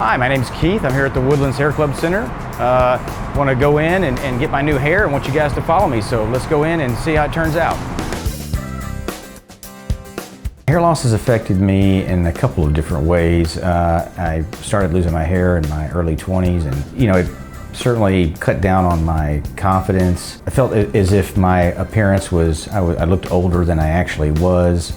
Hi, my name's Keith. I'm here at the Woodlands Hair Club Center. Want to go in and get my new hair and want you guys to follow me. So let's go in and see how it turns out. Hair loss has affected me in a couple of different ways. I started losing my hair in my early 20s, and it certainly cut down on my confidence. I felt as if my appearance I looked older than I actually was.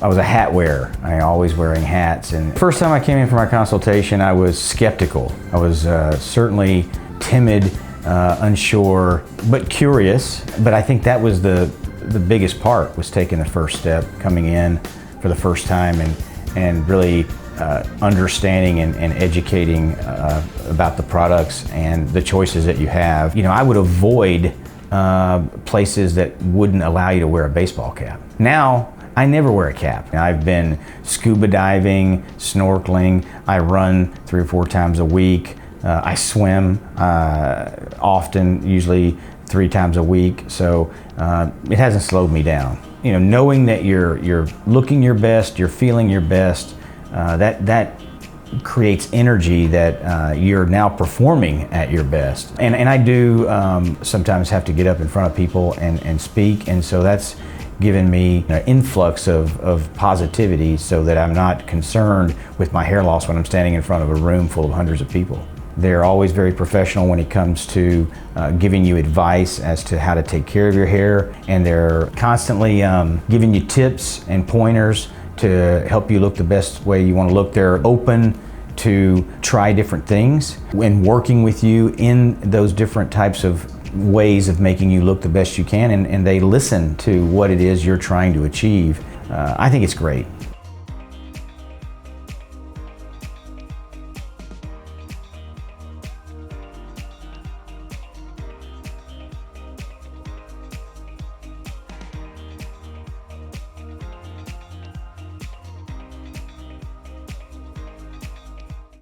I was a hat wearer. Always wearing hats. And the first time I came in for my consultation, I was skeptical. I was certainly timid, unsure, but curious. But I think that was the biggest part, was taking the first step, coming in for the first time and really understanding and educating about the products and the choices that you have. I would avoid places that wouldn't allow you to wear a baseball cap. Now, I never wear a cap. I've been scuba diving, snorkeling. I run 3 or 4 times a week. I swim often, usually 3 times a week. So it hasn't slowed me down. Knowing that you're looking your best, you're feeling your best, that creates energy that you're now performing at your best. And I do sometimes have to get up in front of people and speak, and so that's given me an influx of positivity so that I'm not concerned with my hair loss when I'm standing in front of a room full of hundreds of people. They're always very professional when it comes to giving you advice as to how to take care of your hair, and they're constantly giving you tips and pointers to help you look the best way you want to look. They're open to try different things and working with you in those different types of ways of making you look the best you can, and they listen to what it is you're trying to achieve. I think it's great.